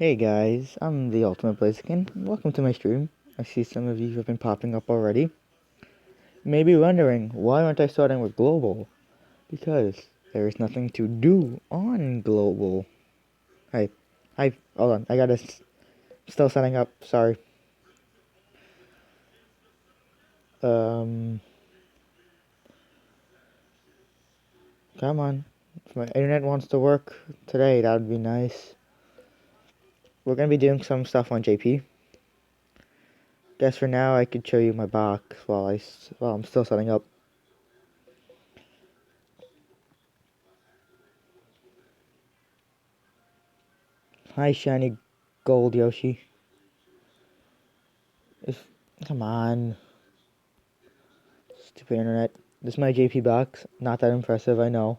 Hey guys, I'm the Ultimate Blaziken. Welcome to my stream. I see some of you have been popping up already. You may be wondering, why aren't I starting with Global? Because there is nothing to do on Global. Hi, hold on, I gotta, still setting up, sorry. Come on, if my internet wants to work today, that would be nice. We're gonna be doing some stuff on JP. Guess for now I could show you my box while I'm still setting up. Hi, shiny gold Yoshi. Come on. Stupid internet. This is my JP box. Not that impressive, I know.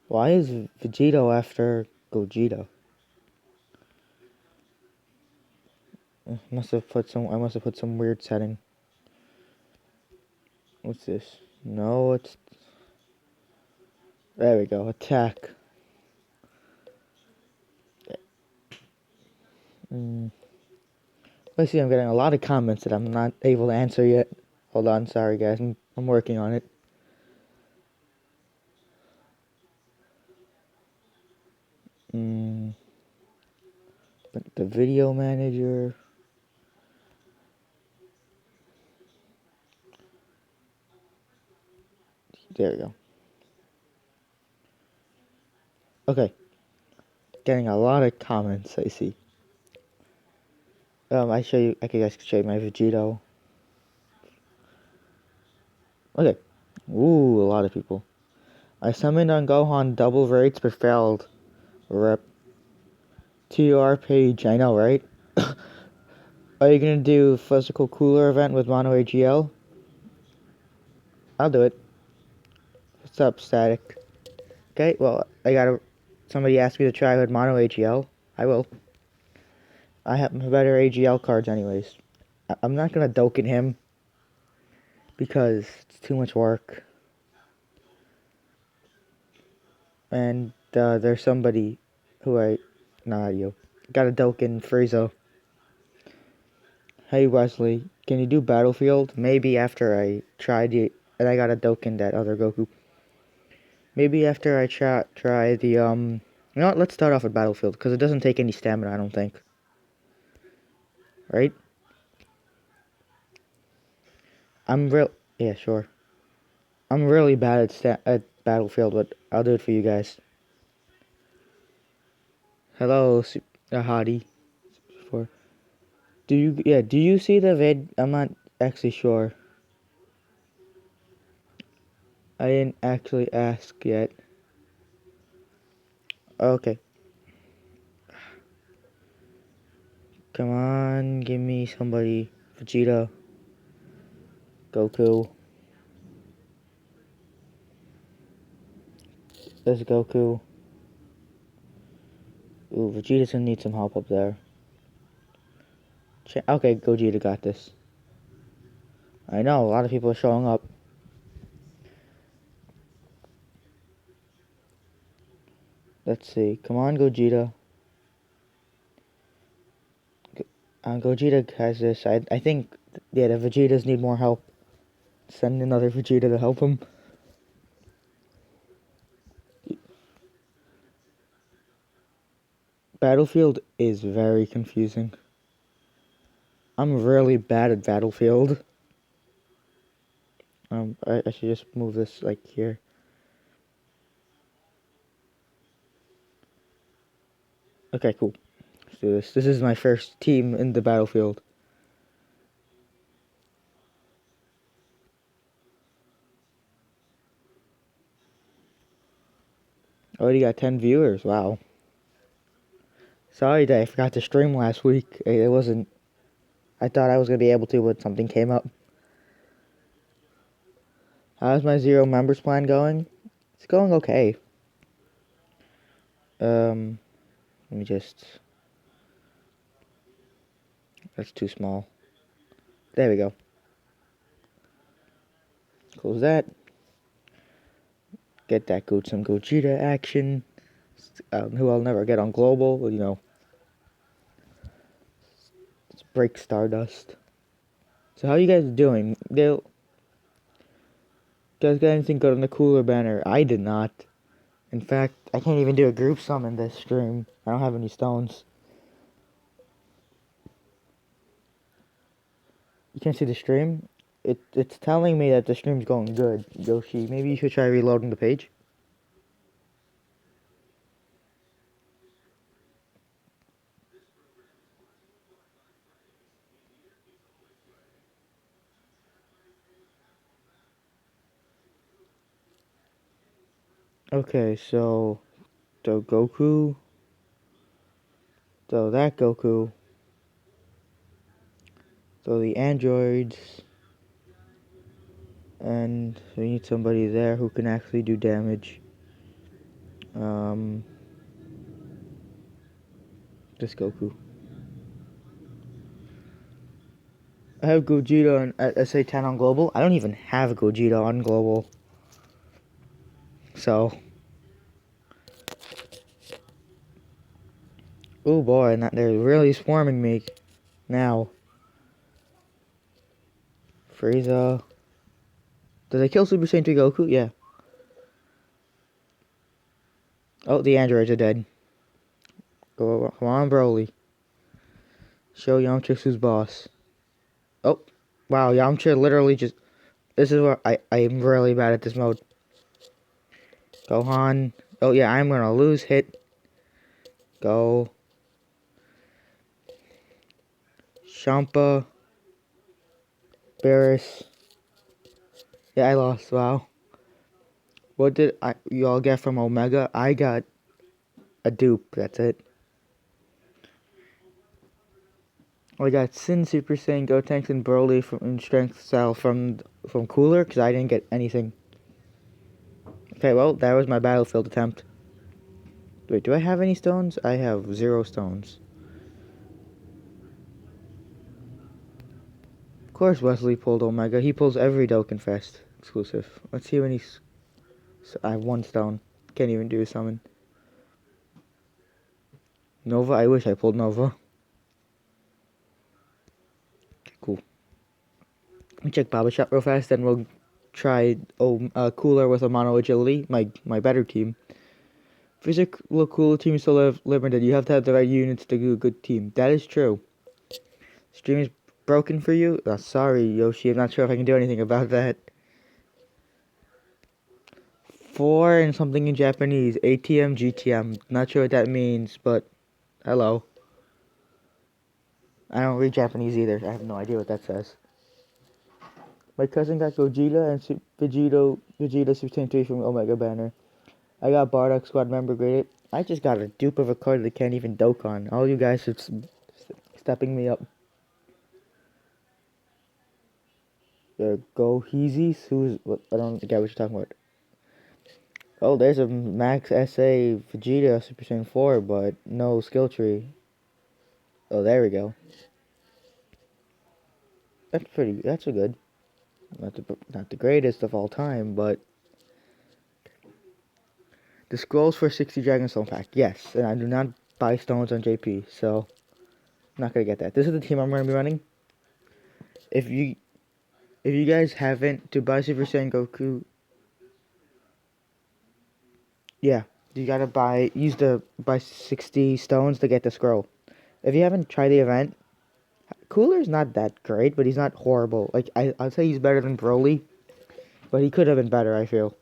Why is Vegito after Gogeta? I must have put some weird setting. What's this? No, it's... There we go. Attack. I see I'm getting a lot of comments that I'm not able to answer yet. Hold on, sorry guys. I'm working on it. The video manager. There we go. Okay. Getting a lot of comments, I see. I can guys show you my Vegito. Okay. Ooh, a lot of people. I summoned on Gohan double rates but failed. Rep. TR page, I know, right? Are you gonna do physical cooler event with Mono AGL? I'll do it. What's up, Static? Okay, well, somebody asked me to try with Mono AGL. I will. I have better AGL cards anyways. I'm not gonna Dokkan him because it's too much work. And there's somebody who not you. Got a Dokkan Frieza. Hey Wesley, can you do Battlefield? Maybe after I tried it, and I got a Dokkan that other Goku. Maybe after I try the You know what? Let's start off with Battlefield because it doesn't take any stamina, I don't think. Right? Yeah, sure. I'm really bad at Battlefield, but I'll do it for you guys. Hello, Hottie. Do you see the vid? I'm not actually sure. I didn't actually ask yet. Okay. Come on, give me somebody. Vegeta. Goku. There's Goku. Ooh, Vegeta's gonna need some help up there. Okay, Gogeta got this. I know, a lot of people are showing up. Let's see. Come on, Gogeta. Gogeta has this. I think, yeah, the Vegetas need more help. Send another Vegeta to help him. Battlefield is very confusing. I'm really bad at Battlefield. I should just move this like here. Okay, cool. Let's do this. This is my first team in the Battlefield. Already got 10 viewers. Wow. Sorry that I forgot to stream last week. It wasn't. I thought I was gonna be able to, but something came up. How's my 0 members plan going? It's going okay. Let me just. That's too small. There we go. Close that. Get that some Gogeta action. Who I'll never get on global. You know. Let's break Stardust. So how you guys doing? You guys got anything good on the cooler banner? I did not. In fact, I can't even do a group summon this stream. I don't have any stones. You can't see the stream? It's telling me that the stream's going good, Yoshi. Maybe you should try reloading the page. Okay, so the Goku, so that Goku, so the androids, and we need somebody there who can actually do damage. This Goku. I have Gogeta on at SA10 on global. I don't even have Gogeta on global. So, oh boy, and they're really swarming me now. Frieza. Did I kill Super Saiyan 3 Goku? Yeah. Oh, the androids are dead. Go, come on, Broly. Show Yamcha who's boss. Oh, wow, Yamcha literally just... This is where I am really bad at this mode. Gohan. Oh, yeah, I'm gonna lose hit. Go. Champa. Barris. Yeah, I lost, wow. What did you all get from Omega? I got a dupe, that's it. I got Sin, Super Saiyan, Gotenks, and Broly from Strength Style from Cooler, because I didn't get anything. Okay, well, that was my Battlefield attempt. Wait, do I have any stones? I have 0 stones. Of course Wesley pulled Omega. He pulls every Dokkenfest exclusive. Let's see when he's... I have 1 stone. Can't even do a summon. Nova? I wish I pulled Nova. Cool. Let me check Baba Shop real fast, then we'll try Cooler with a Mono Agility, my better team. Physical Cooler team is so limited. You have to have the right units to do a good team. That is true. Stream is broken for you? Sorry, Yoshi. I'm not sure if I can do anything about that. 4 and something in Japanese. ATM, GTM. Not sure what that means, but hello. I don't read Japanese either. I have no idea what that says. My cousin got Gogeta and Vegeta Super Saiyan 3 from Omega Banner. I got Bardock Squad member graded. I just got a dupe of a card that can't even Dokkan. All you guys are stepping me up. Gohezis? I don't get what you're talking about. Oh, there's a Max SA Vegeta Super Saiyan 4, but no skill tree. Oh, there we go. That's a good. Not the greatest of all time, but the scrolls for 60 Dragonstone pack. Yes, and I do not buy stones on JP, so I'm not gonna get that. This is the team I'm gonna be running. If you guys haven't to buy Super Saiyan Goku, yeah, you gotta buy 60 stones to get the scroll. If you haven't tried the event, Cooler's not that great, but he's not horrible. Like, I'd say he's better than Broly, but he could have been better, I feel.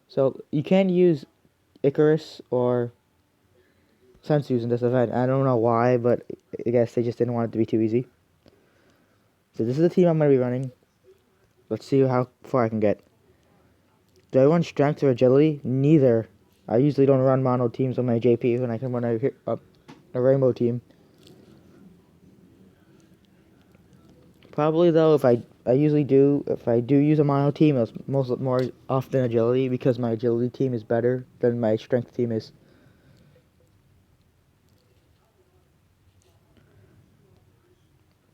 So, you can't use Icarus or Sensu's in this event. I don't know why, but I guess they just didn't want it to be too easy. So, this is the team I'm going to be running. Let's see how far I can get. Do I run strength or agility? Neither. I usually don't run mono teams on my JP when I can run a rainbow team. Probably though, if I do use a mono team, it's more often agility because my agility team is better than my strength team is.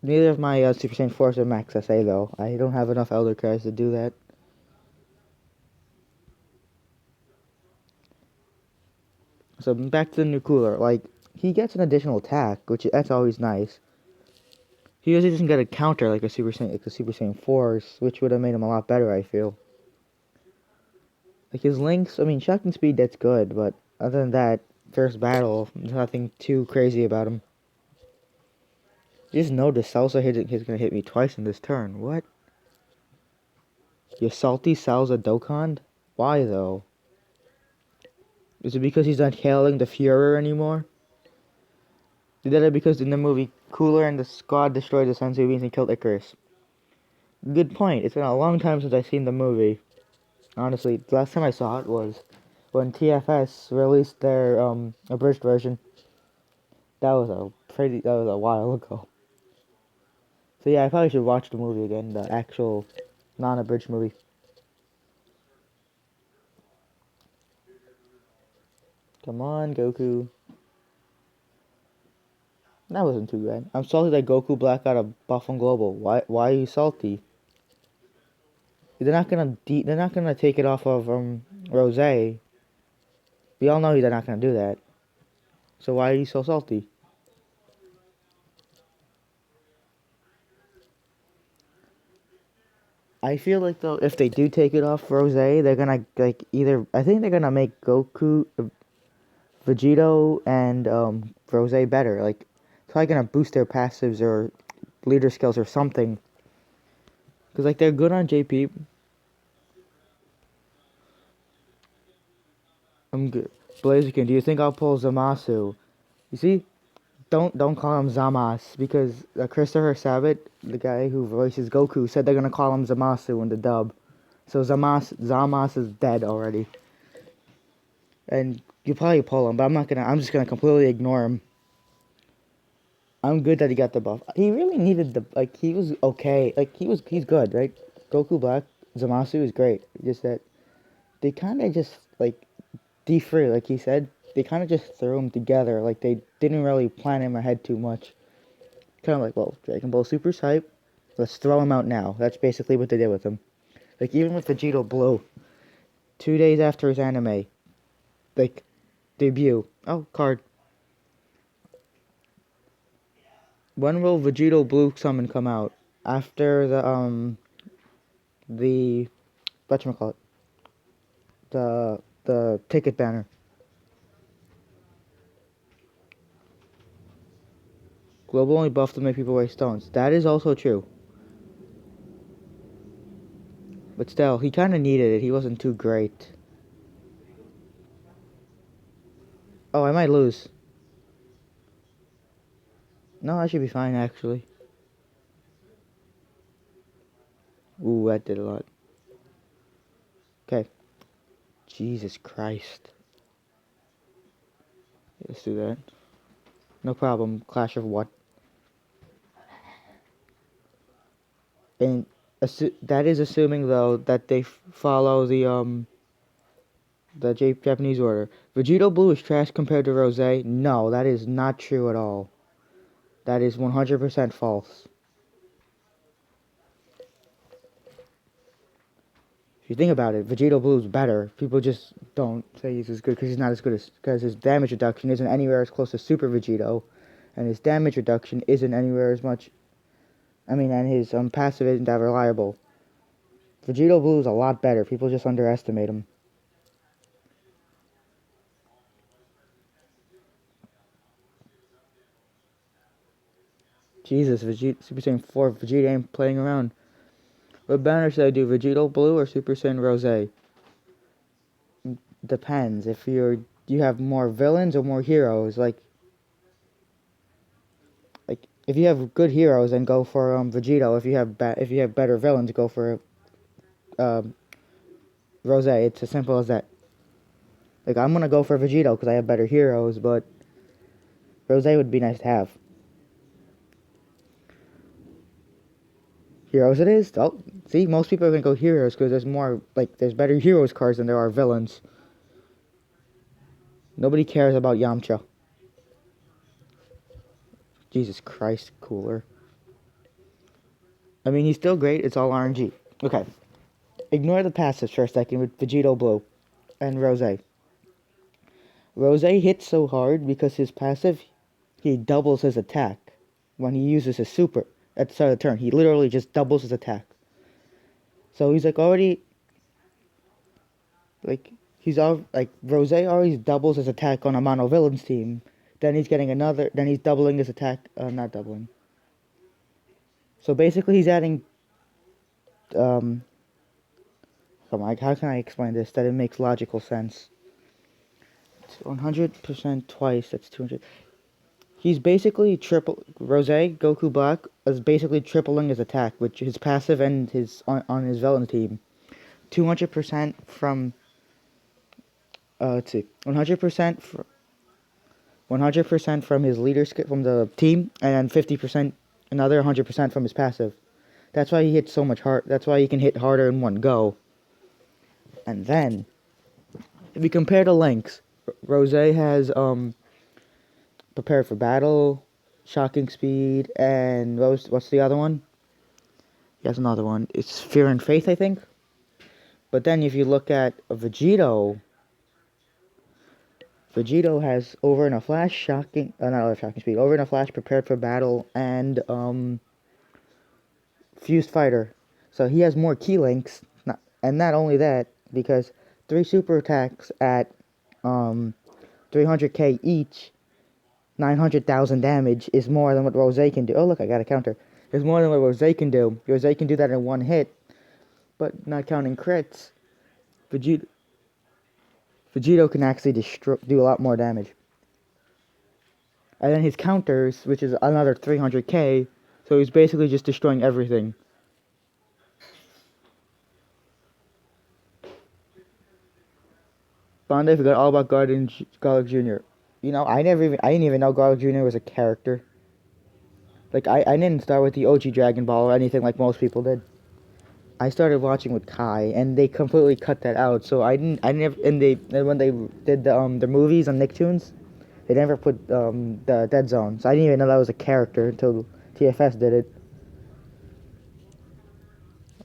Neither of my Super Saiyan 4s are max SA though. I don't have enough Elder Cards to do that. So back to the new cooler. Like, he gets an additional attack, that's always nice. He usually doesn't get a counter like a Super Saiyan 4s, which would have made him a lot better, I feel. Like his links, I mean, shocking speed, that's good, but other than that, first battle, there's nothing too crazy about him. You just know the Salsa he's gonna hit me twice in this turn. What? You salty Salsa Dokkan? Why though? Is it because he's not hailing the Führer anymore? He did it because in the movie, Cooler and the squad destroyed the Senzu Beans and killed Icarus. Good point. It's been a long time since I've seen the movie. Honestly, the last time I saw it was when TFS released their abridged version. That was a while ago. So yeah, I probably should watch the movie again, the actual non-abridged movie. Come on, Goku. That wasn't too bad. I'm salty that Goku Black got a buff on Global. Why are you salty? They're not gonna take it off of Rose. We all know they're not gonna do that. So why are you so salty? I feel like though if they do take it off Rose, they're gonna I think they're gonna make Goku, Vegito, and Rose better. Like, it's probably gonna boost their passives or leader skills or something. Cause like they're good on JP. I'm good. Blaziken, do you think I'll pull Zamasu? You see, don't call him Zamas because Christopher Sabat, the guy who voices Goku, said they're gonna call him Zamasu in the dub. So Zamas is dead already. And you probably pull him, but I'm just gonna completely ignore him. I'm good that he got the buff. He really needed he was okay. He's good, right? Goku Black, Zamasu is great. Just that they kind of just, D3, like he said, they kind of just threw them together. Like, they didn't really plan him ahead too much. Kind of like, well, Dragon Ball Super's hype. Let's throw him out now. That's basically what they did with him. Like, even with Vegito Blue, 2 days after his anime, debut. Oh, card. When will Vegito Blue summon come out? After whatchamacallit? The ticket banner. Global only buffed to make people wear stones. That is also true. But still, he kind of needed it. He wasn't too great. Oh, I might lose. No, I should be fine, actually. Ooh, that did a lot. Okay. Jesus Christ. Let's do that. No problem. Clash of what? And that is assuming, though, that they follow the Japanese order. Vegito Blue is trash compared to Rose. No, that is not true at all. That is 100% false. If you think about it, Vegito Blue is better. People just don't say he's as good because he's not as good because his damage reduction isn't anywhere as close to Super Vegito, and his damage reduction isn't anywhere as much. I mean, and his passive isn't that reliable. Vegito Blue is a lot better. People just underestimate him. Jesus, Vegeta, Super Saiyan 4, Vegeta ain't playing around. What banner should I do, Vegito Blue or Super Saiyan Rose? Depends. If you have more villains or more heroes, like if you have good heroes, then go for Vegito. If you have better villains, go for um, Rose. It's as simple as that. Like I'm gonna go for Vegito because I have better heroes, but Rose would be nice to have. Heroes it is. Oh, see, most people are gonna go heroes because there's better heroes cards than there are villains. Nobody cares about Yamcha. Jesus Christ, cooler. I mean, he's still great. It's all RNG. Okay. Ignore the passives for a second with Vegito Blue and Rose. Rose hits so hard because his passive, he doubles his attack when he uses his super at the start of the turn. He literally just doubles his attack. So he's Rose already doubles his attack on a mono villains team. Then he's doubling his attack, not doubling. So basically he's adding, come on, how can I explain this that it makes logical sense? It's 100% twice, that's 200. He's basically Rose, Goku Black, is basically tripling his attack, which his passive and on his villain team. 200% from, let's see, 100% 100% from his from the team, and 50%, another 100% from his passive. That's why he hits so much hard. That's why he can hit harder in one go. And then, if you compare the lengths, Rose has prepared for battle, shocking speed, and what's the other one? He has another one. It's fear and faith, I think. But then if you look at Vegito has over in a flash not shocking speed, over in a flash, prepared for battle, and fused fighter. So he has more key links, and not only that, because 3 super attacks at 300k each, 900,000 damage is more than what Rose can do. Oh look, I got a counter. It's more than what Rose can do. Rose can do that in one hit, but not counting crits, Vegito can actually do a lot more damage. And then his counters, which is another 300k, so he's basically just destroying everything. Bandai forgot all about Garlic Jr. You know, I didn't even know Garlic Jr. was a character. Like I didn't start with the OG Dragon Ball or anything like most people did. I started watching with Kai, and they completely cut that out. So I never, and when they did the movies on Nicktoons, they never put the Dead Zone. So I didn't even know that was a character until TFS did it.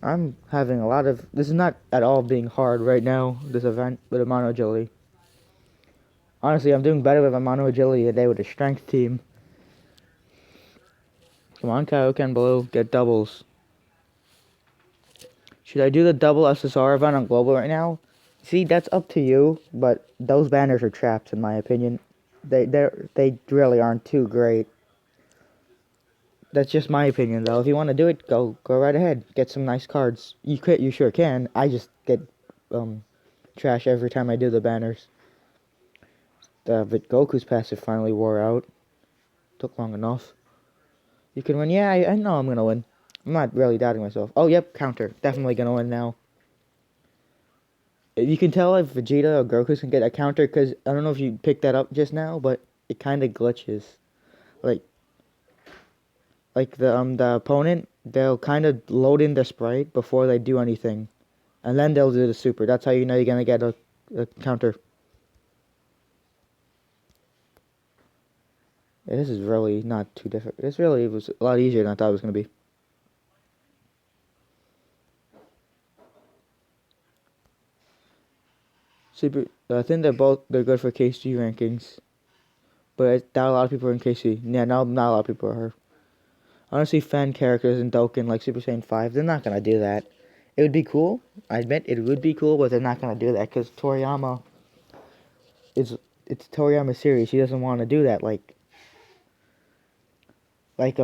I'm having a lot of, this is not at all being hard right now, this event with a mono agility. Honestly, I'm doing better with a mono agility today with a strength team. Come on, Kaioken Blue, get doubles. Should I do the double SSR event on Global right now? See, that's up to you, but those banners are traps in my opinion. They really aren't too great. That's just my opinion though. If you want to do it, go right ahead. Get some nice cards. You sure can. I just get trash every time I do the banners. But Goku's passive finally wore out. Took long enough. You can win. Yeah, I know I'm gonna win. I'm not really doubting myself. Oh, yep, counter. Definitely gonna win now. You can tell if Vegeta or Goku can get a counter, because I don't know if you picked that up just now, but it kind of glitches. Like the opponent, they'll kind of load in the sprite before they do anything, and then they'll do the super. That's how you know you're gonna get a counter. Yeah, this is really not too difficult. This really was a lot easier than I thought it was gonna be. Super. I think they're good for KC rankings, but not a lot of people are in KC. Yeah, not a lot of people are. Honestly, fan characters in Dokkan like Super Saiyan 5, they're not gonna do that. It would be cool. I admit it would be cool, but they're not gonna do that because Toriyama it's Toriyama's series. He doesn't want to do that. Like like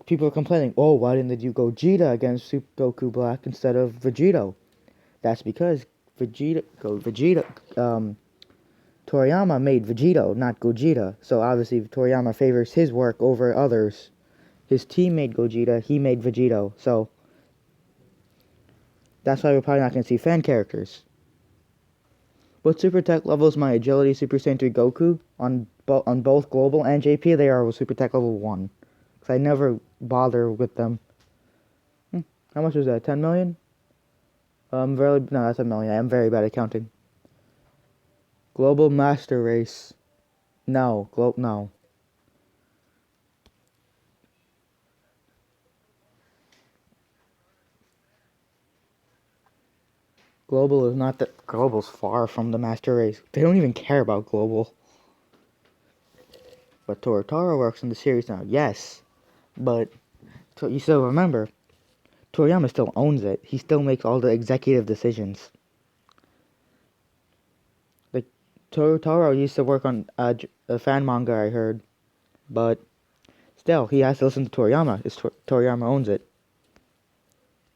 people are complaining, oh, why didn't they do Gogeta against Super Goku Black instead of Vegito? That's because Vegeta, Toriyama made Vegito, not Gogeta. So obviously Toriyama favors his work over others. His team made Gogeta, he made Vegito. So that's why we're probably not going to see fan characters. What Super Tech level is my Agility Super Saiyan 3 Goku? On both Global and JP, they are Super Tech level 1. Because I never bother with them. How much was that? 10 million? No, that's a million. I am very bad at counting. Global Master Race. No. No. Global is not that. Global's far from the Master Race. They don't even care about Global. But Toriyama works in the series now. Yes. But you still remember, Toriyama still owns it. He still makes all the executive decisions. Like, Toro used to work on a fan manga, I heard. But still, he has to listen to Toriyama. Toriyama owns it.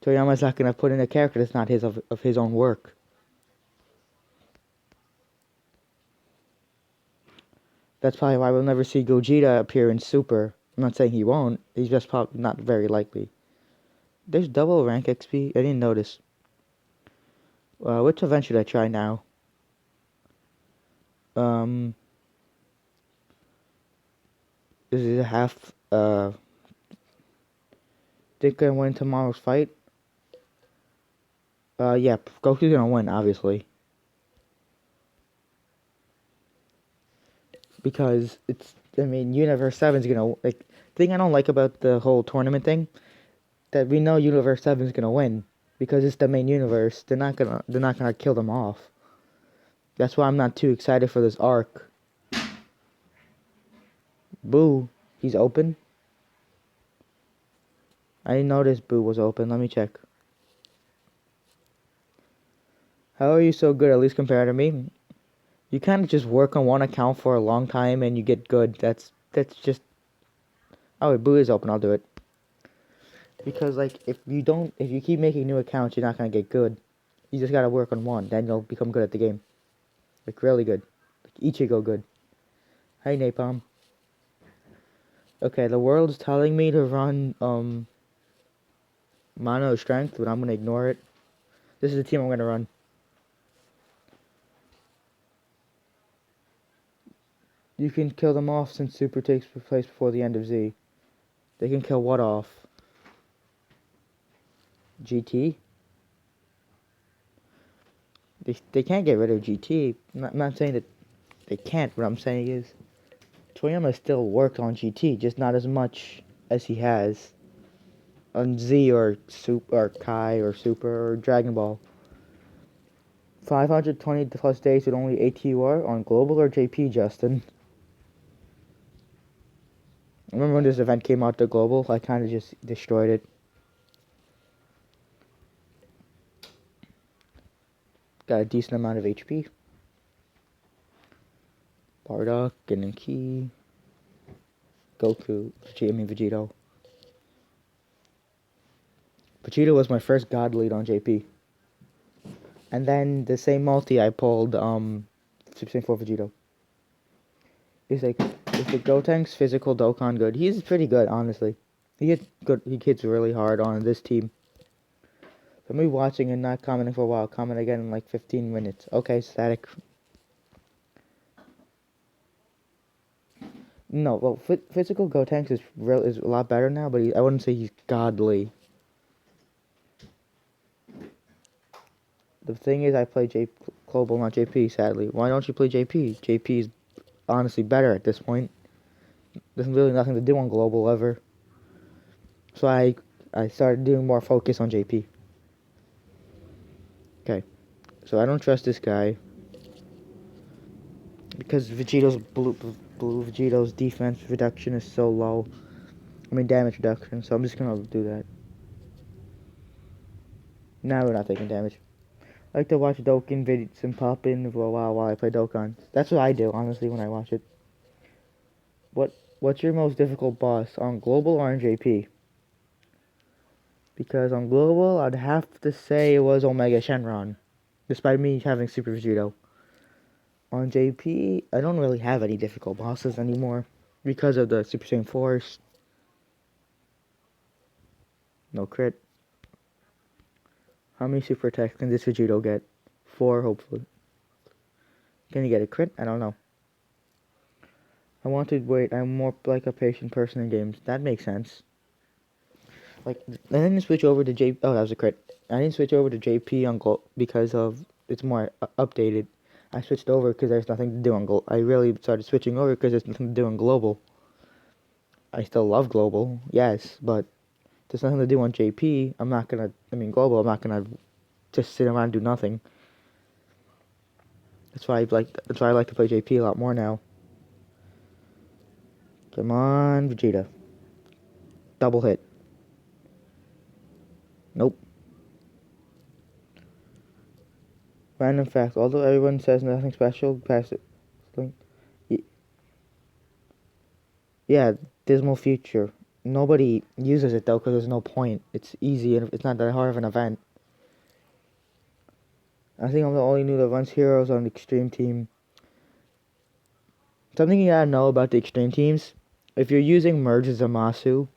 Toriyama's not going to put in a character that's not his of his own work. That's probably why we'll never see Gogeta appear in Super. I'm not saying he won't. He's just probably not very likely. There's double rank XP. I didn't notice. Which event should I try now? Is it a half? Think I win tomorrow's fight? Yeah, Goku's gonna win, obviously. Because Universe 7's gonna, like, the thing I don't like about the whole tournament thing, that we know Universe 7's gonna win. Because it's the main universe, they're not gonna kill them off. That's why I'm not too excited for this arc. Boo, he's open? I didn't notice Boo was open, let me check. How are you so good, at least compared to me? You kind of just work on one account for a long time and you get good. That's just... Oh, wait, Boo is open, I'll do it. Because, like, if you keep making new accounts, you're not gonna get good. You just gotta work on one, then you'll become good at the game. Like, really good. Like, Ichigo good. Hey, Napalm. Okay, the world's telling me to run, Mono Strength, but I'm gonna ignore it. This is the team I'm gonna run. You can kill them off since Super takes place before the end of Z. They can kill what off? GT? They can't get rid of GT. I'm not saying that they can't. What I'm saying is, Toriyama still worked on GT, just not as much as he has on Z or Super or Kai or Super or Dragon Ball. 520 plus days with only ATUR on Global or JP, Justin? I remember when this event came out to Global, I kind of just destroyed it. Got a decent amount of HP. Bardock, getting Key. Goku, Vegito. Vegito was my first god lead on JP. And then the same multi I pulled, Super Saiyan 4 Vegito. Is the Gotenks physical Dokkan good? He's pretty good, honestly. He hits really hard on this team. For me watching and not commenting for a while, comment again in like 15 minutes. Okay, static. No, well, physical Gotenks is a lot better now, but I wouldn't say he's godly. The thing is, I play Global, not JP, sadly. Why don't you play JP? JP is honestly better at this point. There's really nothing to do on Global ever. So I started doing more focus on JP. Okay. So I don't trust this guy. Because Vegito's blue Vegito's defense reduction is so low. Damage reduction, so I'm just gonna do that. Now we're not taking damage. I like to watch Dokkan vids and pop in for a while I play Dokkan. That's what I do, honestly, when I watch it. What's your most difficult boss on global or on JP? Because on global, I'd have to say it was Omega Shenron, despite me having Super Vegito. On JP, I don't really have any difficult bosses anymore because of the Super Saiyan Force. No crit. How many super attacks can this Vegito get? 4, hopefully. Can he get a crit? I don't know. I want to wait. I'm more like a patient person in games. That makes sense. Like, I didn't switch over to J. Oh, that was a crit. I didn't switch over to JP on Gold because of it's more updated. I switched over because there's nothing to do on Gold. I really started switching over because there's nothing to do on Global. I still love Global, yes, but there's nothing to do on JP. I'm not gonna. I mean, Global. I'm not gonna just sit around and do nothing. That's why I like to play JP a lot more now. Come on, Vegeta. Double hit. Nope. Random fact. Although everyone says nothing special, pass it. Yeah, Dismal Future. Nobody uses it though because there's no point. It's easy and it's not that hard of an event. I think I'm the only new that runs heroes on the Extreme Team. Something you gotta know about the Extreme Teams. If you're using Merge Zamasu,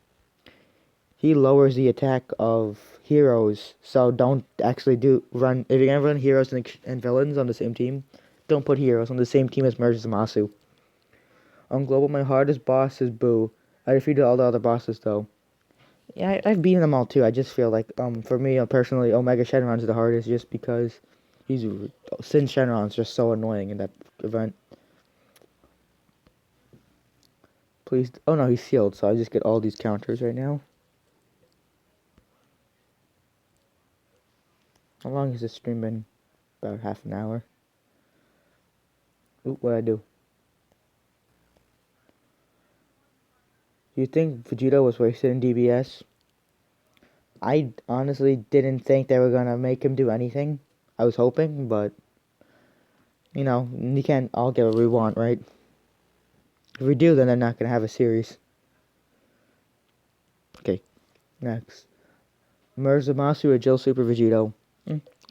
he lowers the attack of heroes. So don't actually run. If you're gonna run heroes and villains on the same team, don't put heroes on the same team as Merge Zamasu. On Global, my hardest boss is Boo. I defeated all the other bosses though. Yeah, I've beaten them all too. I just feel like, for me personally, Omega Shenron's the hardest just because Sin Shenron's just so annoying in that event. Please, oh no, he's sealed, so I just get all these counters right now. How long has this stream been? About half an hour. Ooh, what'd I do? Do you think Vegeta was wasted in DBS? I honestly didn't think they were gonna make him do anything. I was hoping, but you know, you can't all get what we want, right? If we do, then they're not gonna have a series. Okay, next. Murzamasu or Jill Super Vegito?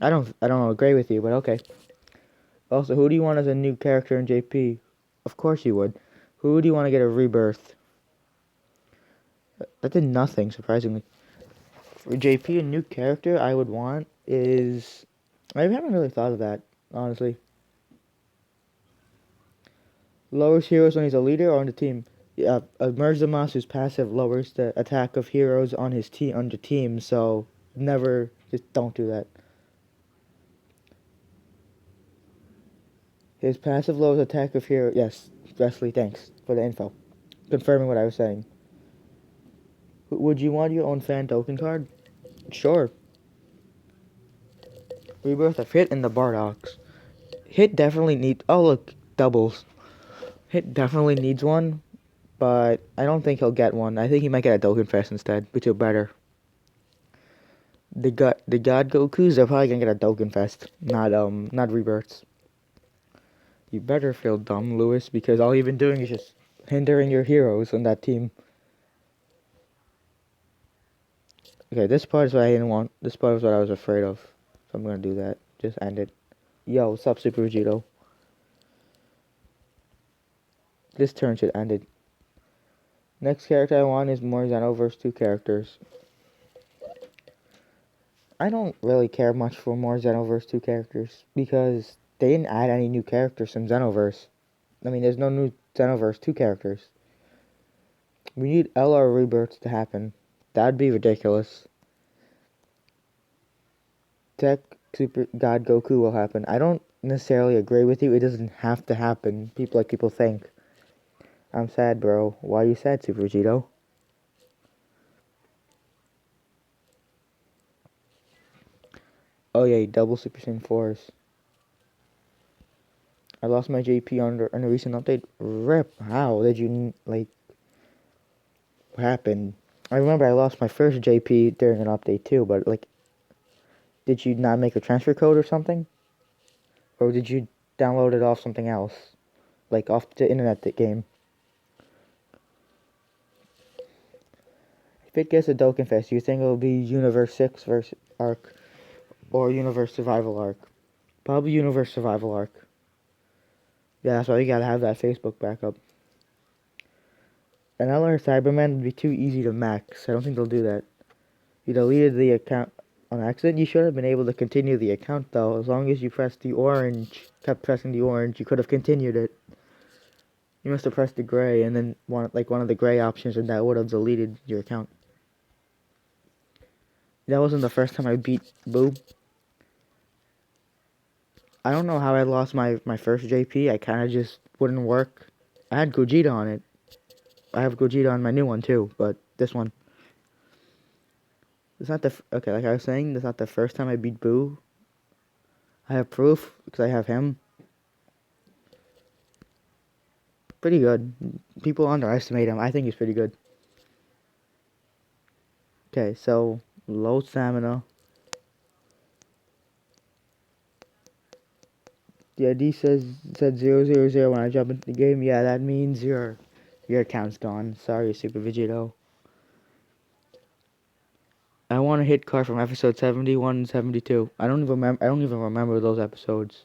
I don't agree with you, but okay. Also, who do you want as a new character in JP? Of course you would. Who do you want to get a rebirth? That did nothing, surprisingly. For JP, a new character I would want is... I haven't really thought of that, honestly. Lowers heroes when he's a leader or on the team? Yeah, Murzamasu's passive lowers the attack of heroes on his on the team, so never, just don't do that. His passive lowers attack of hero. Yes, Wesley, thanks for the info. Confirming what I was saying. Would you want your own fan token card? Sure. Rebirth of Hit and the Bardox. Hit definitely needs... Oh, look. Doubles. Hit definitely needs one, but I don't think he'll get one. I think he might get a Dokkenfest instead, which is better. The God Gokus, they're probably gonna get a Dokkenfest, not Rebirths. You better feel dumb, Lewis, because all you've been doing is just hindering your heroes on that team. Okay, this part is what I didn't want. This part is what I was afraid of. So I'm gonna do that. Just end it. Yo, what's up, Super Vegito? This turn should end it. Next character I want is more Xenoverse 2 characters. I don't really care much for more Xenoverse 2 characters because they didn't add any new characters from Xenoverse. I mean, there's no new Xenoverse 2 characters. We need LR rebirths to happen. That'd be ridiculous. Tech Super God Goku will happen. I don't necessarily agree with you. It doesn't have to happen. People think. I'm sad, bro. Why are you sad, Super Vegito? Oh yeah, double Super Saiyan 4s. I lost my JP on a recent update. Rip. How did you, like, what happened? I remember I lost my first JP during an update too, but, like, did you not make a transfer code or something? Or did you download it off something else? Like, off the internet game? If it gets a Dokkan Fest, you think it'll be Universe 6 versus Arc or Universe Survival Arc? Probably Universe Survival Arc. Yeah, that's why you gotta have that Facebook backup. An LR Cyberman would be too easy to max. I don't think they'll do that. You deleted the account on accident. You should have been able to continue the account though. As long as you pressed the orange, kept pressing the orange, you could have continued it. You must have pressed the gray and then one of the gray options, and that would have deleted your account. That wasn't the first time I beat Boo. I don't know how I lost my first JP. I kind of just wouldn't work. I had Gogeta on it. I have Gogeta on my new one too, but this one. It's not the okay. Like I was saying, that's not the first time I beat Boo. I have proof because I have him. Pretty good. People underestimate him. I think he's pretty good. Okay, so low stamina. Yeah, D said 000 when I jump into the game. Yeah, that means your account's gone. Sorry, Super Vegito. I want a hit card from episode 71 and 72. I don't even remember those episodes.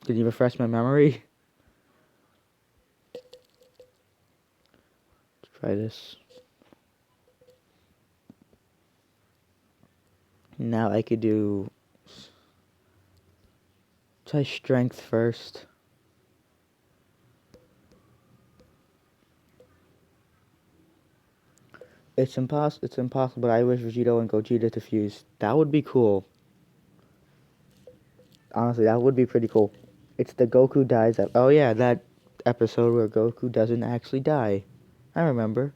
Can you refresh my memory? Let's try this. Now I could do. Try strength first. It's impossible, but I wish Vegito and Gogeta to fuse. That would be cool. Honestly, that would be pretty cool. It's the Goku dies. Oh yeah, that episode where Goku doesn't actually die. I remember.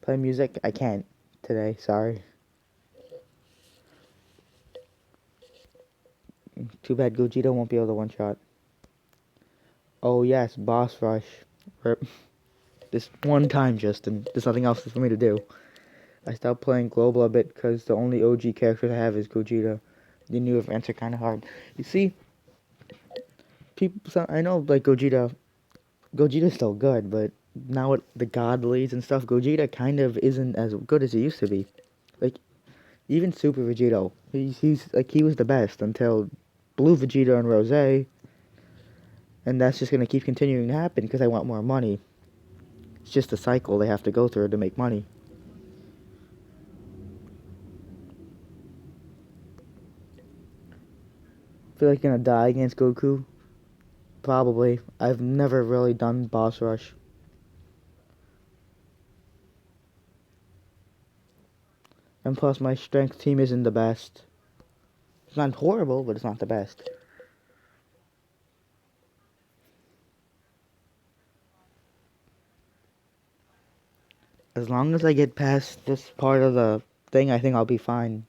Play music? I can't today, sorry. Too bad Gogeta won't be able to one-shot. Oh yes, boss rush. Rip. This one time, Justin. There's nothing else for me to do. I stopped playing Global a bit because the only OG characters I have is Gogeta. The new events are kind of hard. You see, I know like Gogeta's still good, but now with the God leads and stuff, Gogeta kind of isn't as good as he used to be. Like, even Super Vegito, he was the best until Blue Vegeta and Rose, and that's just gonna keep continuing to happen because I want more money. It's just a cycle they have to go through to make money. Feel like gonna die against Goku? Probably. I've never really done boss rush. And plus my strength team isn't the best. It's not horrible, but it's not the best. As long as I get past this part of the thing, I think I'll be fine.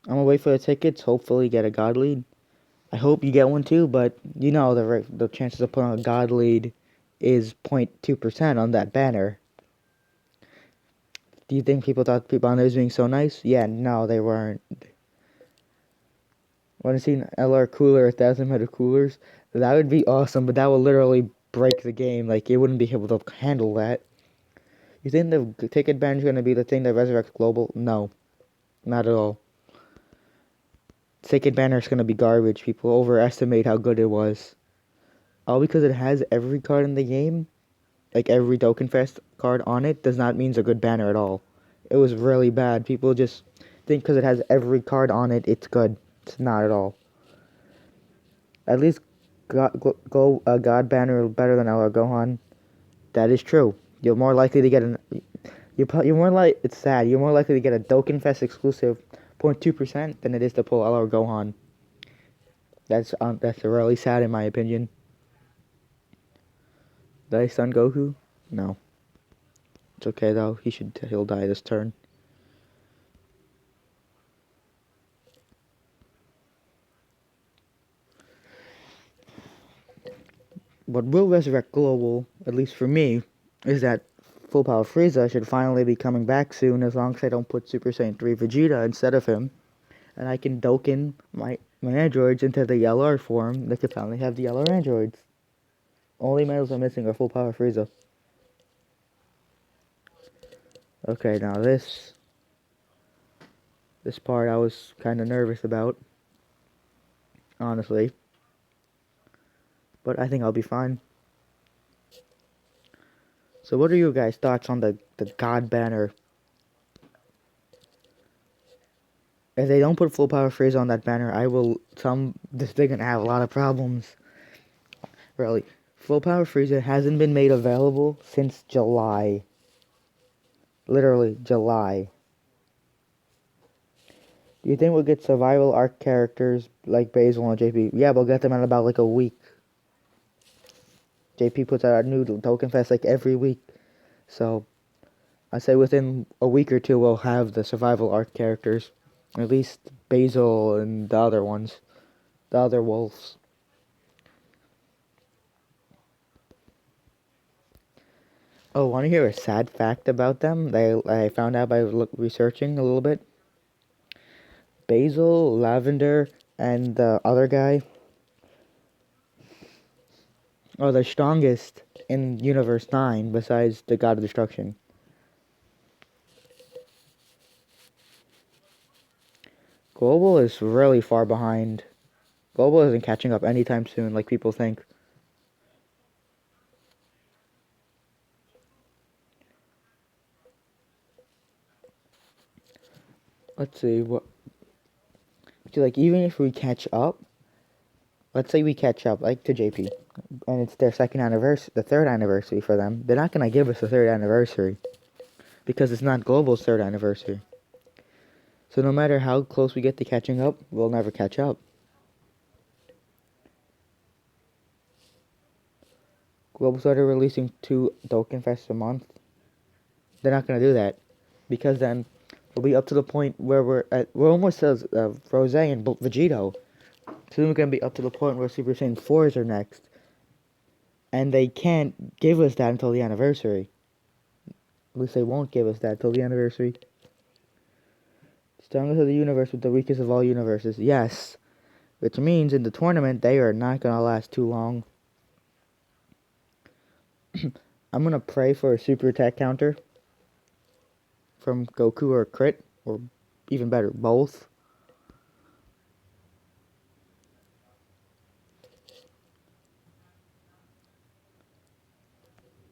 I'm gonna wait for the tickets, hopefully get a God lead. I hope you get one too, but you know the chances of putting a God lead is 0.2% on that banner. Do you think people thought people on there was being so nice? Yeah, no, they weren't. Want to see an LR cooler, 1,000 meter coolers? That would be awesome, but that would literally break the game. Like, it wouldn't be able to handle that. You think the ticket banner is going to be the thing that resurrects Global? No, not at all. Ticket banner is going to be garbage. People overestimate how good it was. All because it has every card in the game, like every Dokkan Fest card on it, does not mean it's a good banner at all. It was really bad. People just think because it has every card on it, it's good. It's not at all. At least God banner better than LR Gohan. That is true. You're more likely to get you're more like, it's sad, you're more likely to get a Dokkan Fest exclusive 0.2% than it is to pull LR Gohan. That's really sad in my opinion. Did I stun Goku? No. It's okay though. He'll die this turn. What will resurrect Global, at least for me, is that Full Power Frieza should finally be coming back soon, as long as I don't put Super Saiyan 3 Vegeta instead of him. And I can Dokkan my androids into the LR form. They could finally have the LR androids. Only medals I'm missing are full power Frieza. Okay, now this part I was kind of nervous about, honestly. But I think I'll be fine. So what are your guys' thoughts on the God banner? If they don't put full power Frieza on that banner, they're gonna have a lot of problems. Really. Full power Frieza hasn't been made available since July. Literally, July. Do you think we'll get survival arc characters like Basil and JP? Yeah, we'll get them in about like a week. JP puts out a new Token Fest like every week. So, I say within a week or two we'll have the survival arc characters. At least Basil and the other ones. The other wolves. Oh, want to hear a sad fact about them? I found out by researching a little bit. Basil, Lavender, and the other guy are the strongest in Universe 9 besides the God of Destruction. Global is really far behind. Global isn't catching up anytime soon like people think. Let's see, like, even if we catch up, let's say we catch up, like, to JP, and it's their the third anniversary for them, they're not gonna give us the third anniversary, because it's not Global's third anniversary. So no matter how close we get to catching up, we'll never catch up. Global started releasing 2 Dokkan Fests a month. They're not gonna do that, because then we'll be up to the point where we're almost as Rose and Vegito. So then we're gonna be up to the point where Super Saiyan 4s are next. And they can't give us that until the anniversary. At least they won't give us that till the anniversary. Strongest of the universe with the weakest of all universes. Yes. Which means in the tournament, they are not going to last too long. I'm going to pray for a super attack counter from Goku or Crit. Or even better, both.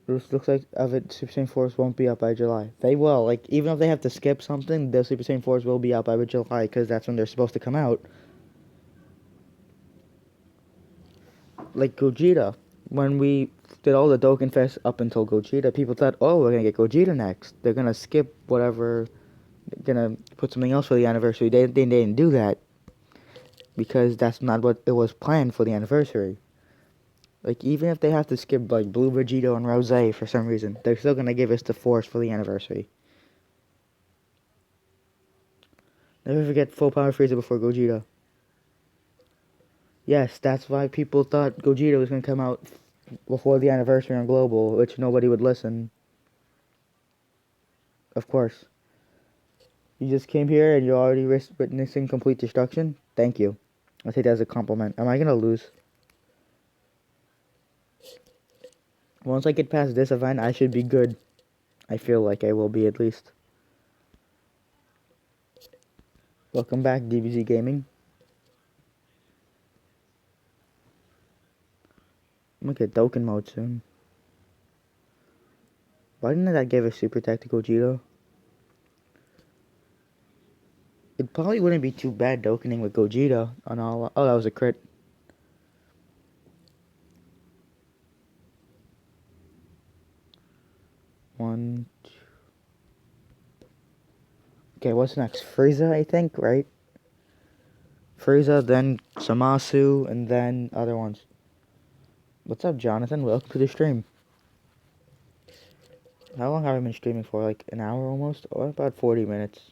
This looks like Super Saiyan 4s won't be up by July. They will. Like, even if they have to skip something, the Super Saiyan 4s will be out by July because that's when they're supposed to come out. Like Gogeta. When we did all the Dokkan Fest up until Gogeta, people thought, oh, we're going to get Gogeta next. They're going to skip whatever. They're going to put something else for the anniversary. They didn't do that. Because that's not what it was planned for the anniversary. Like, even if they have to skip, like, Blue Vegito and Rose for some reason, they're still going to give us the Force for the anniversary. Never forget full power Frieza before Gogeta. Yes, that's why people thought Gogeta was going to come out before the anniversary on Global, which nobody would listen. Of course. You just came here and you're already witnessing complete destruction? Thank you. I'll take that as a compliment. Am I going to lose? Once I get past this event, I should be good. I feel like I will be at least. Welcome back, DBZ Gaming. I'm gonna get Dokkan mode soon. Why didn't that give a super attack to Gogeta? It probably wouldn't be too bad Dokkaning with Gogeta on all. Oh, that was a crit. One, two. Okay, what's next? Frieza, I think, right? Frieza, then Samasu, and then other ones. What's up, Jonathan? Welcome to the stream. How long have I been streaming for? Like an hour almost? Or about 40 minutes.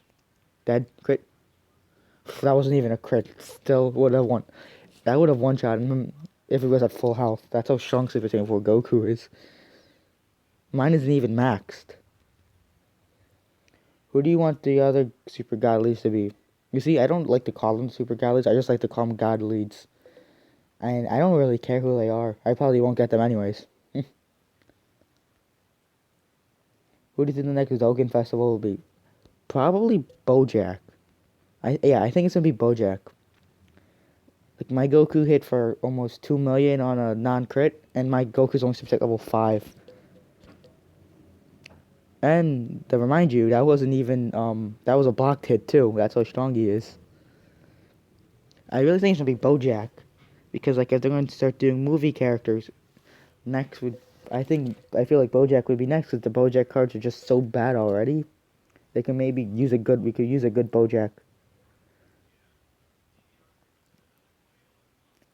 Dead crit. That wasn't even a crit. Still would have won. That would have one-shot him if it was at full health. That's how strong Super Saiyan 4 Goku is. Mine isn't even maxed. Who do you want the other Super God Leads to be? You see, I don't like to call them Super God Leads. I just like to call them God Leads. And I don't really care who they are. I probably won't get them anyways. Who do you think the next Dokkan Festival will be? Probably Bojack. I think it's gonna be Bojack. Like my Goku hit for almost 2 million on a non-crit, and my Goku's only Super level 5. And to remind you, that wasn't even that was a blocked hit too. That's how strong he is. I really think it's gonna be Bojack, because like if they're going to start doing movie characters, next would I feel like Bojack would be next, because the Bojack cards are just so bad already. They can maybe use a good. We could use a good Bojack.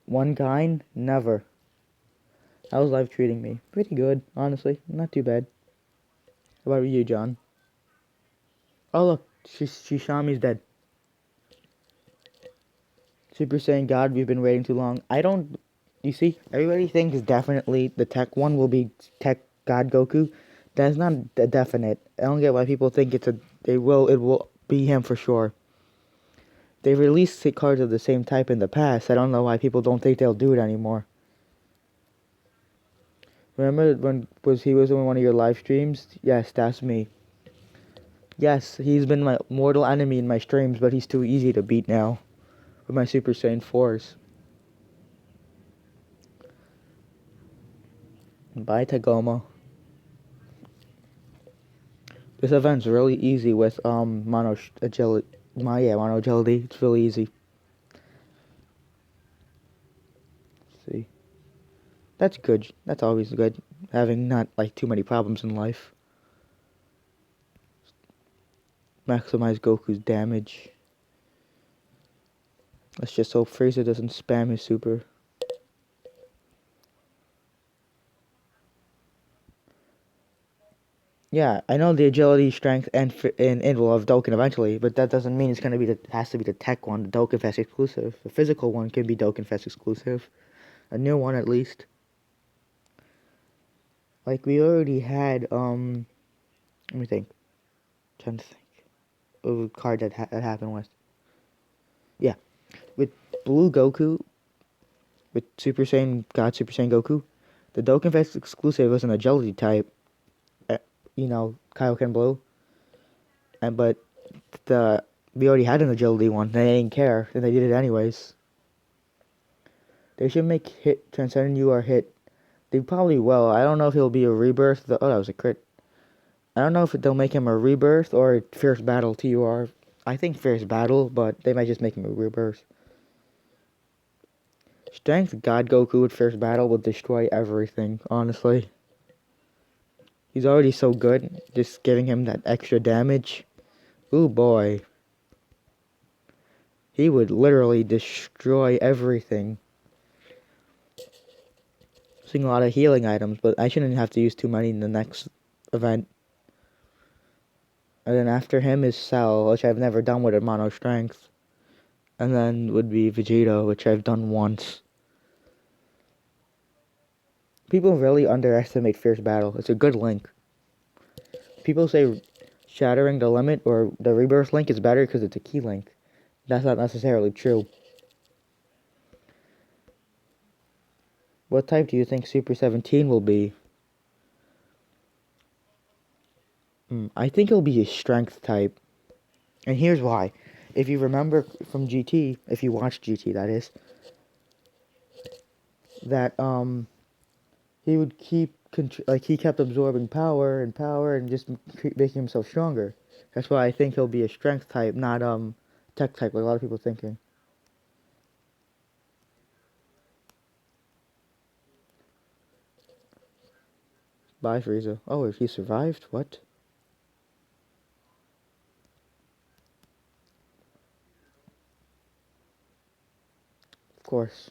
One kind, never. How's life treating me? Pretty good, honestly. Not too bad. How about you, John? Oh look, Shishami's dead. Super Saiyan God, we've been waiting too long. I don't. You see, everybody thinks definitely the tech one will be Tech God Goku. That's not a definite. I don't get why people think it's a. It will be him for sure. They released cards of the same type in the past. I don't know why people don't think they'll do it anymore. Remember when he was in one of your live streams? Yes, that's me. Yes, he's been my mortal enemy in my streams, but he's too easy to beat now with my Super Saiyan 4s. Bye, Tagoma. This event's really easy with mono agility. Mono agility. It's really easy. See, that's good. That's always good. Having not like too many problems in life. Maximize Goku's damage. Let's just hope Frieza doesn't spam his super. Yeah, I know the agility, strength, and will have Dokkan eventually, but that doesn't mean it's gonna be has to be the tech one, the Dokkan Fest exclusive. The physical one can be Dokkan Fest exclusive, a new one at least. Like we already had let me think. I'm trying to think of a card that happened with. Yeah, with Blue Goku, with Super Saiyan God Super Saiyan Goku, the Dokkan Fest exclusive was an agility type. You know, Kaioken Blue, but the we already had an agility one. They didn't care, and they did it anyways. They should make hit Transcendent You or hit. They probably will. I don't know if he'll be a rebirth. Oh, that was a crit. I don't know if they'll make him a rebirth or Fierce Battle TUR. I think Fierce Battle, but they might just make him a rebirth. Strength God Goku with Fierce Battle will destroy everything, honestly. He's already so good, just giving him that extra damage. Ooh boy. He would literally destroy everything. Using a lot of healing items, but I shouldn't have to use too many in the next event. And then after him is Cell, which I've never done with a mono strength. And then would be Vegeta, which I've done once. People really underestimate Fierce Battle. It's a good link. People say Shattering the Limit or the Rebirth link is better because it's a key link. That's not necessarily true. What type do you think Super 17 will be? I think it'll be a strength type. And here's why. If you remember from GT, if you watched GT that is, that he would keep he kept absorbing power and just making himself stronger. That's why I think he'll be a strength type, not tech type like a lot of people thinking. Bye, Frieza. Oh, if he survived, what? Of course.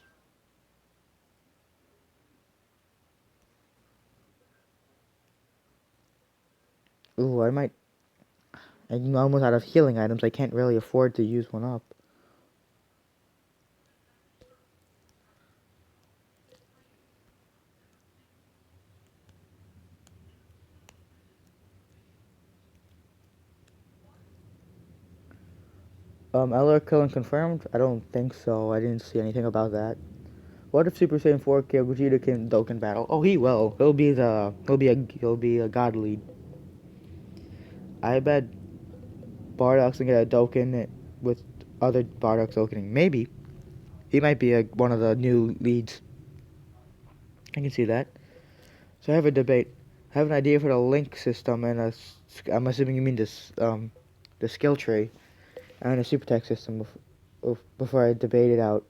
Ooh, I'm almost out of healing items. I can't really afford to use one up. LR killing confirmed? I don't think so. I didn't see anything about that. What if Super Saiyan 4 Vegeta can Dokkan battle? Oh, he will. He'll be a god lead. I bet Bardock's gonna get a Dokkan with other Bardock's opening. Maybe he might be one of the new leads. I can see that. So I have a debate. I have an idea for the link system and I'm assuming you mean this the skill tree and a super tech system before I debate it out.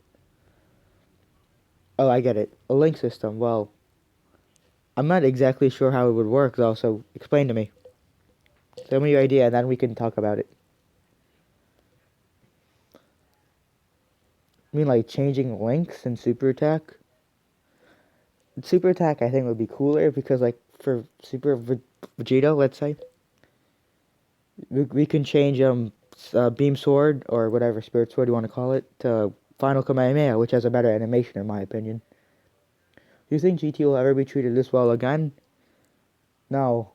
Oh, I get it. A link system. Well, I'm not exactly sure how it would work though, so explain to me. Tell me your idea and then we can talk about it. You mean like changing links in super attack? Super attack I think would be cooler because like for Vegeta, let's say, we can change beam sword or whatever spirit sword you want to call it to final Kamehameha, which has a better animation in my opinion. Do you think GT will ever be treated this well again? No.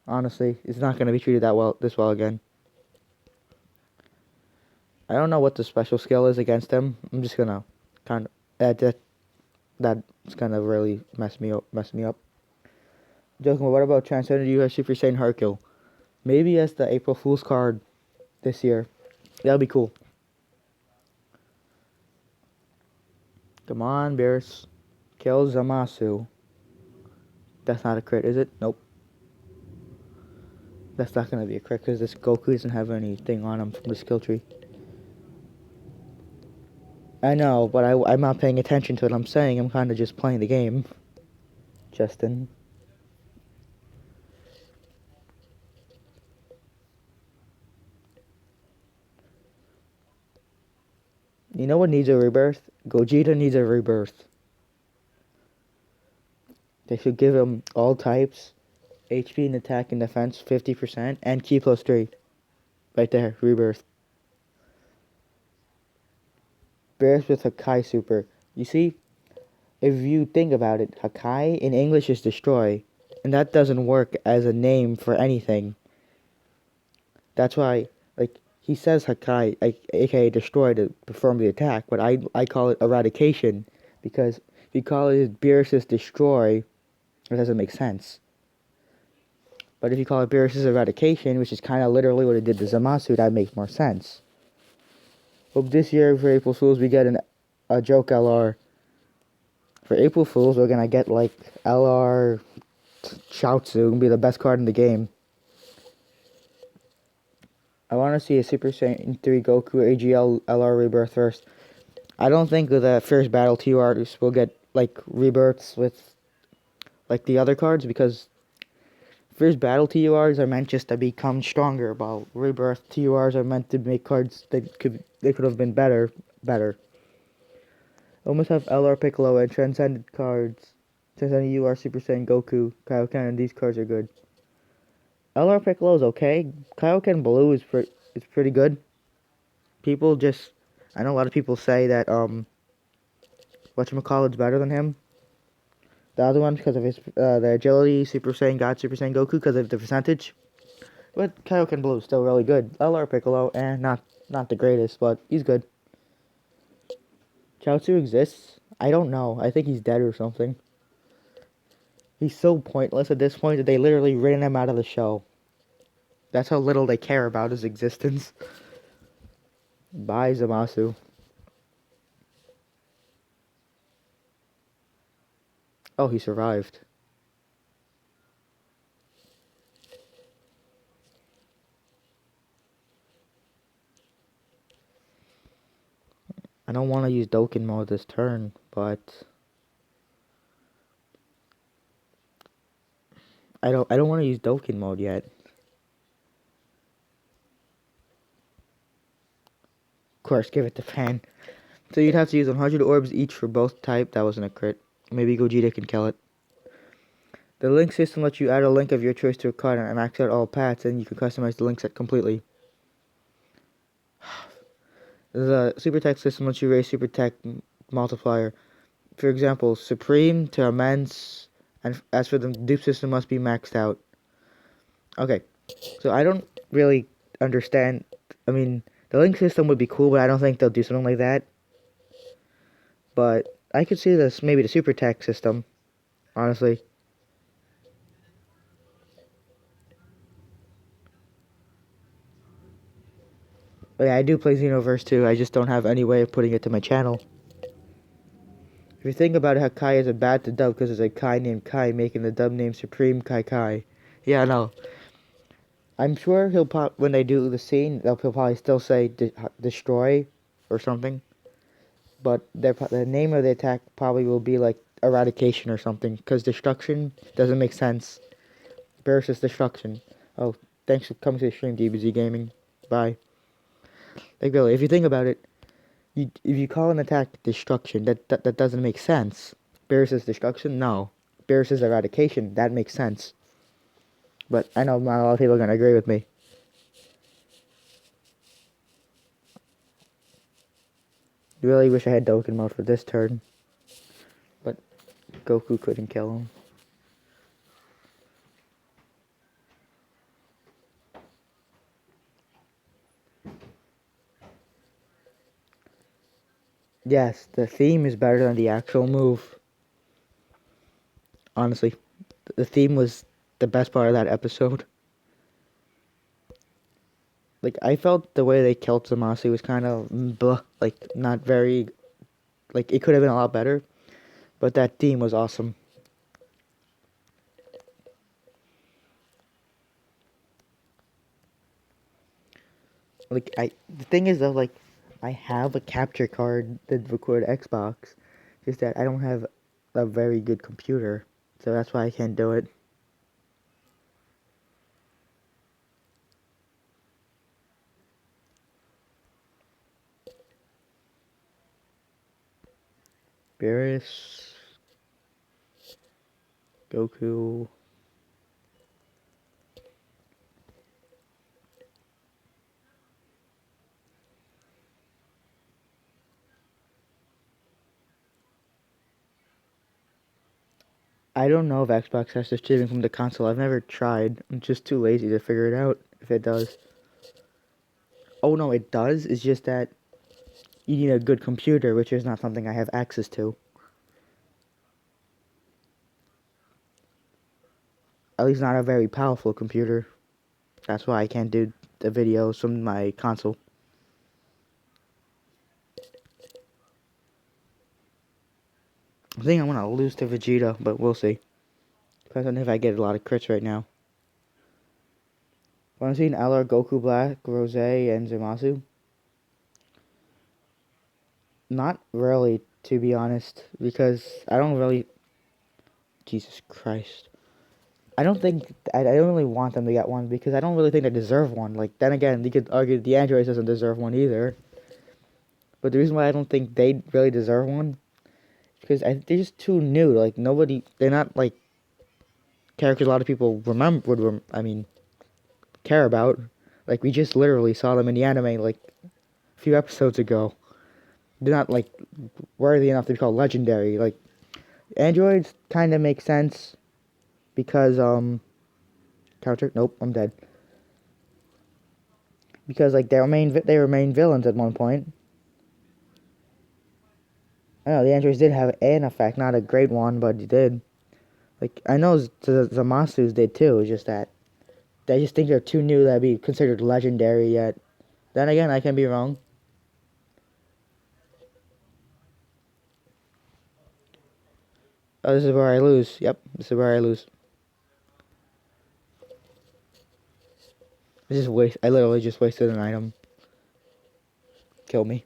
Honestly, it's not going to be treated this well again. I don't know what the special skill is against him. I'm just gonna kind of that's gonna really mess me up. Joking, but what about Transcended US Super Saiyan Hercule? Maybe as the April Fool's card this year. That'll be cool. Come on, Beerus. Kill Zamasu. That's not a crit, is it? Nope. That's not gonna be a crit because this Goku doesn't have anything on him from the skill tree. I know, but I'm not paying attention to what I'm saying. I'm kind of just playing the game. Justin. You know what needs a rebirth? Gogeta needs a rebirth. They should give him all types, HP and attack and defense 50%, and Ki plus 3. Right there, rebirth. Bears with Hakai Super. You see, if you think about it, Hakai in English is destroy, and that doesn't work as a name for anything. That's why, like, he says Hakai, aka destroy, to perform the attack, but I call it eradication, because if you call it Beerus's destroy, it doesn't make sense. But if you call it Beerus's eradication, which is kind of literally what it did to Zamasu, that makes more sense. Hope this year for April Fools we get a joke LR. For April Fools, we're gonna get like LR Chaozu, gonna be the best card in the game. I want to see a Super Saiyan 3 Goku AGL LR rebirth first. I don't think the first battle TURs will get like rebirths with like the other cards because first battle TURs are meant just to become stronger, while rebirth TURs are meant to make cards that could have been better. Almost have LR Piccolo and Transcended cards. Transcended UR Super Saiyan Goku, Kaioken, and these cards are good. LR Piccolo is okay. Kaioken Blue is pretty good. I know a lot of people say that whatchamacallit's better than him. The other one because of his the agility, Super Saiyan God, Super Saiyan Goku because of the percentage. But Kaioken Blue is still really good. LR Piccolo, not the greatest, but he's good. Chaozu exists? I don't know. I think he's dead or something. He's so pointless at this point that they literally ran him out of the show. That's how little they care about his existence. Bye, Zamasu. Oh, he survived. I don't want to use Dokkan mode this turn, but I don't want to use Dokkan mode yet. Of course, give it to Pan. So you'd have to use 100 orbs each for both type. That wasn't a crit. Maybe Gogeta can kill it. The link system lets you add a link of your choice to a card and max out all paths, and you can customize the link set completely. The Super Tech system lets you raise Super Tech multiplier. For example, Supreme to Immense, and as for the dupe system must be maxed out. Okay, so I don't really understand. I mean, the link system would be cool, but I don't think they'll do something like that. But I could see this maybe the super tech system, honestly. But yeah, I do play Xenoverse too. I just don't have any way of putting it to my channel. If you think about it, how Kai is a bad to dub because there's a Kai named Kai making the dub name Supreme Kai Kai. Yeah, no. I'm sure he'll pop when they do the scene. He'll probably still say destroy or something. But the name of the attack probably will be like eradication or something because destruction doesn't make sense. Versus destruction. Oh, thanks for coming to the stream, DBZ Gaming. Bye. Like really, if you think about it, if you call an attack destruction, that doesn't make sense. Versus destruction, no. Versus eradication, that makes sense. But I know not a lot of people are gonna agree with me. Really wish I had Dokkan mode for this turn, but Goku couldn't kill him. Yes, the theme is better than the actual move. Honestly, the theme was the best part of that episode. Like, I felt the way they killed Zamasu was kind of blah, like, not very, like, it could have been a lot better, but that theme was awesome. Like, the thing is though, like, I have a capture card that record Xbox, just that I don't have a very good computer, so that's why I can't do it. Beerus, Goku. I don't know if Xbox has the streaming from the console. I've never tried. I'm just too lazy to figure it out if it does. Oh no, it does. It's just that you need a good computer, which is not something I have access to. At least not a very powerful computer. That's why I can't do the videos from my console. I think I'm gonna lose to Vegeta, but we'll see. Depends on if I get a lot of crits right now. Want to see an LR Goku Black, Rose, and Zamasu? Not really, to be honest, because I don't really... Jesus Christ. I don't really want them to get one, because I don't really think they deserve one. Like, then again, you could argue the Android doesn't deserve one either. But the reason why I don't think they really deserve one is because they're just too new. Like, they're not, like, characters a lot of people care about. Like, we just literally saw them in the anime, like, a few episodes ago. They're not, like, worthy enough to be called legendary. Like, androids kind of make sense because, counter? Nope, I'm dead. Because, like, they were main villains at one point. I know, the androids did have an effect, not a great one, but it did. Like, I know Zamasus did too, it's just that I just think they're too new to be considered legendary yet. Then again, I can be wrong. Oh, this is where I lose. Yep, this is where I lose. I literally just wasted an item. Kill me.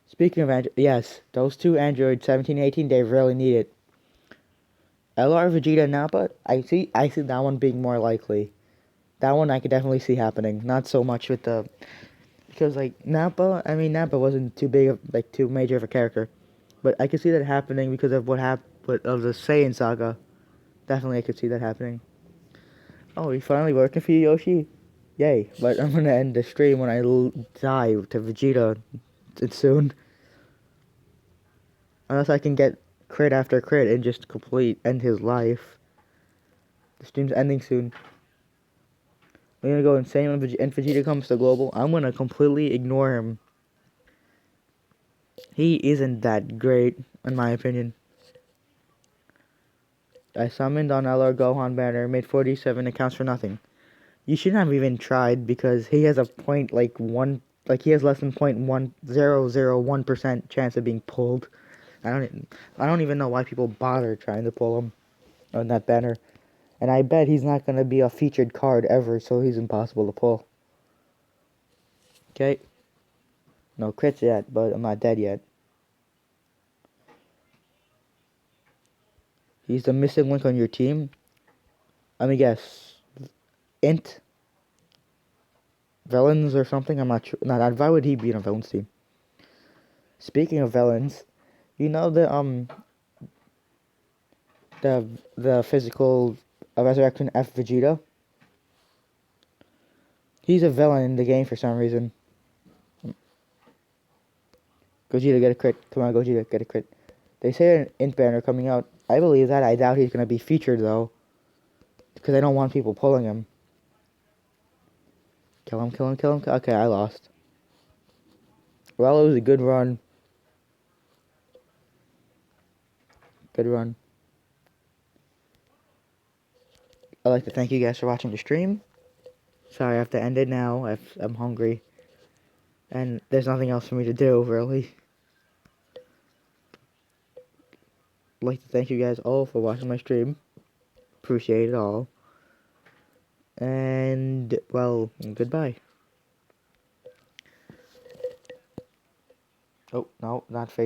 Speaking of Android, yes, those two Android 17, 18, they really need it. LR, Vegeta, Nappa, I see that one being more likely. That one I could definitely see happening. Not so much with the... Because, like, Nappa wasn't too too major of a character. But I could see that happening because of what happened, of the Saiyan saga. Definitely I could see that happening. Oh, he's finally working for you, Yoshi? Yay. But I'm gonna end the stream when I die to Vegeta soon. Unless I can get crit after crit and just end his life. The stream's ending soon. I'm gonna go insane when Vegeta comes to global. I'm gonna completely ignore him. He isn't that great, in my opinion. I summoned on LR Gohan banner, made 47 accounts for nothing. You shouldn't have even tried because he has a point he has less than 0.1001% chance of being pulled. I don't even know why people bother trying to pull him on that banner. And I bet he's not gonna be a featured card ever, so he's impossible to pull. Okay. No crits yet, but I'm not dead yet. He's the missing link on your team. Let me guess. Int? Villains or something? I'm not sure. Not. Why would he be on a villains team? Speaking of villains, you know the physical resurrection F Vegeta? He's a villain in the game for some reason. Gogeta, get a crit. Come on, Gogeta, get a crit. They say an int banner coming out. I believe that. I doubt he's gonna be featured though, because I don't want people pulling him. Kill him, kill him, kill him. Okay, I lost. Well, it was a good run. Good run. I'd like to thank you guys for watching the stream. Sorry, I have to end it now. I'm hungry. And there's nothing else for me to do, really. I'd like to thank you guys all for watching my stream. Appreciate it all. And, well, goodbye. Oh, no, not face.